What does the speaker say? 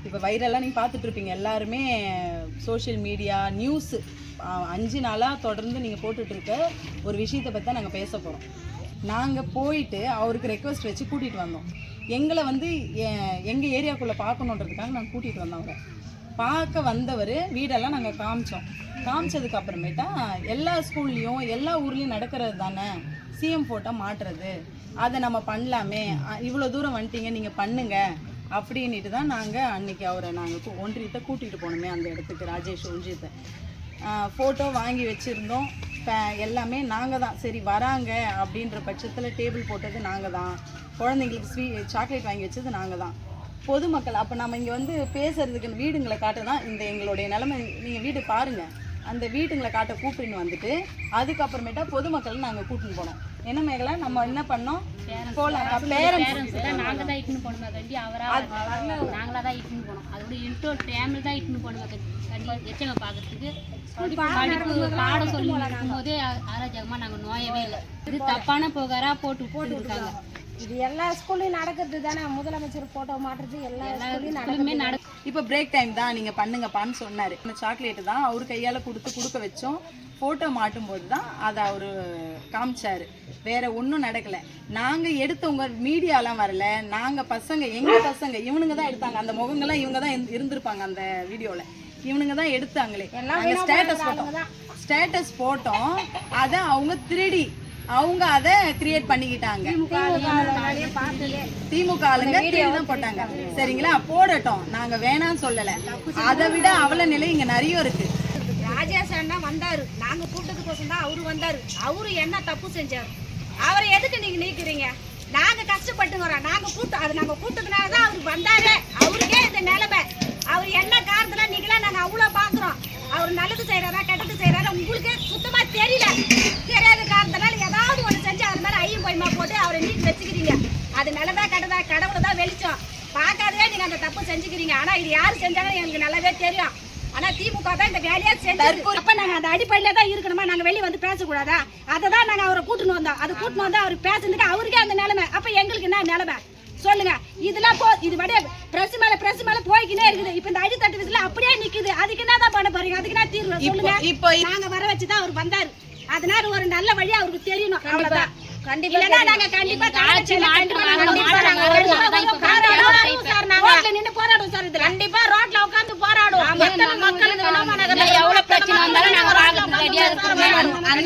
இப்போ வைரலாக நீங்கள் பார்த்துட்டு இருப்பீங்க எல்லாருமே சோஷியல் மீடியா நியூஸ் 5 நாளாக தொடர்ந்து நீங்கள் போட்டுட்ருக்க ஒரு விஷயத்தை பற்றி தான் நாங்கள் பேச போகிறோம். நாங்கள் போயிட்டு அவருக்கு ரெக்வஸ்ட் வச்சு கூட்டிகிட்டு வந்தோம். எங்களை வந்து எங்கள் ஏரியாக்குள்ளே பார்க்கணுன்றதுக்காக நாங்கள் கூட்டிகிட்டு வந்தோம். அவரை பார்க்க வந்தவர் வீடெல்லாம் நாங்கள் காமிச்சதுக்கு அப்புறமேட்டா எல்லா ஸ்கூல்லையும் எல்லா ஊர்லேயும் நடக்கிறது தானே சிஎம் ஃபோட்டோ மாட்டுறது, அதை நம்ம பண்ணலாமே, இவ்வளோ தூரம் வந்துட்டீங்க நீங்கள் பண்ணுங்க அப்படின்ட்டு தான் நாங்கள் அன்றைக்கி அவரை நாங்கள் ஒன்றியத்தை கூட்டிகிட்டு போனோமே அந்த இடத்துக்கு. ராஜேஷ் ஒன்றியத்தை ஃபோட்டோ வாங்கி வச்சுருந்தோம். எல்லாமே நாங்கள் தான். சரி வராங்க அப்படின்ற பட்சத்தில் டேபிள் போட்டது நாங்கள் தான், குழந்தைங்களுக்கு சாக்லேட் வாங்கி வச்சது நாங்கள் தான். பொதுமக்கள் அப்போ நம்ம இங்கே வந்து பேசுகிறதுக்கு வீடுங்களை காட்ட தான் இந்த எங்களுடைய நிலைமை. நீங்கள் வீடு பாருங்கள், அந்த வீட்டுங்களை காட்ட கூப்பிட்டுன்னு வந்துட்டு அதுக்கப்புறமேட்டா பொதுமக்கள் நாங்கள் கூட்டின்னு போனோம். என்ன மேகலா நம்ம என்ன பண்ணோம், போகலாம் நாங்கள் தான் இட்டுன்னு போனோம் கண்டி, நாங்களாக தான் இட்டுன்னு போனோம். அதோட இன்டோர் ஃபேமிலி தான் இட்டுன்னு போனோம் கண்டி எச்சங்க பார்க்கறதுக்கு. பாடம் சொல்லி இருக்கும்போதே ஆராஜகமாக நாங்கள் நோயவே இல்லை. இது தப்பான புகாரா போட்டுருக்காங்க. இது எல்லா ஸ்கூல்லையும் நடக்கிறது தானே, முதலமைச்சர் போட்டோ மாட்டுறது எல்லா ஸ்கூல்லையும் நடக்கும். இப்போ பிரேக் டைம் தான் நீங்கள் பண்ணுங்கப்பான்னு சொன்னார். அந்த சாக்லேட்டு தான் அவர் கையால் கொடுக்க வச்சோம். ஃபோட்டோ மாட்டும்போது தான் அதை அவர் காமிச்சார். வேற ஒன்றும் நடக்கலை. நாங்கள் எடுத்தவங்க மீடியாலாம் வரல, நாங்கள் பசங்க எங்கள் பசங்க இவனுங்க தான் எடுத்தாங்க. அந்த முகங்கள்லாம் இவங்க தான் இருந்திருப்பாங்க அந்த வீடியோவில், இவனுங்க தான் எடுத்தாங்களே. ஸ்டேட்டஸ் போட்டோம், அதை அவங்க திருடி அவங்க அதை கிரியேட் பண்ணிக்கிட்டாங்க. திமுக ஆளுங்க தான் போட்டாங்க. சரிங்களா, போடட்டும், நாங்க வேணாம்னு சொல்லல. அதை விட அவல நிலை இங்க நிறைய இருக்கு. ராஜேஷ் அண்ணா வந்தாரு, நாங்க கூட்டத்துக்கோசம் தான் அவரு வந்தாரு. அவரு என்ன தப்பு செஞ்சாரு, அவரை எதுக்கு நீங்க நீக்கிறீங்க? நாங்க கஷ்டப்பட்டுங்கிறோம். நாங்க கூட்டத்துனாலதான் அவருக்கு வந்தாரு. அவருக்கே இந்த நிலைமை, அவர் என்ன காரணத்துல நீங்களா நாங்க அவ்வளவு பாக்குறோம். அவர் நல்லது செய்யறாரா கெட்டது செய்யறாரா உங்களுக்கு சுத்தமா தெரியல. தெரியாத காரணத்தினால ஏதாவது ஒண்ணு செஞ்சு அவர் மேல ஐயம் போய்மா போட்டு அவரை நீக்கி வச்சுக்கிறீங்க. அது நல்லதா கெட்டதா கடவுளை தான் வெளிச்சம். பார்க்காதே நீங்க அந்த தப்பு செஞ்சுக்கிறீங்க. ஆனா இது யாரு செஞ்சாங்கன்னு எனக்கு நல்லாவே தெரியும். ஆனா திமுக தான் இந்த வேலையா செஞ்சு. அப்ப நாங்க அந்த அடிப்படையில தான் இருக்கணுமா? நாங்க வெளியே வந்து பேசக்கூடாதா? அதை தான் நாங்க அவரை கூட்டணும் வந்தோம். அது கூட்டணும் வந்தா அவர் பேசுறதுக்கு அவருக்கே அந்த நிலைமை. அப்ப எங்களுக்கு என்ன நிலைமை சொல்லுங்க? இதெல்லாம் இது வடைய பிரஸ் மேல போய்க்கினே இருக்குது. இப்ப இந்த அடித்தட்டு விசில அப்படியே நிக்குது. அதுக்கு என்னதான் பண்ண போறீங்க? அதுக்கு என்ன தீர்வு சொல்லுங்க? இப்போ நாங்க வர வச்சுதான் அவர் வந்தாரு. அதனால ஒரு நல்ல வழியா அவருக்கு தெரியணும். அவ்வளவுதான். கண்டிப்பா நாங்க கண்டிப்பா ரோட்ல நின்று போராடுவோம் சார். இது கண்டிப்பா ரோட்ல உட்கார்ந்து போராடுவோம். மக்கள் எவ்வளவு பிரச்சனை வந்தாலும் நாங்க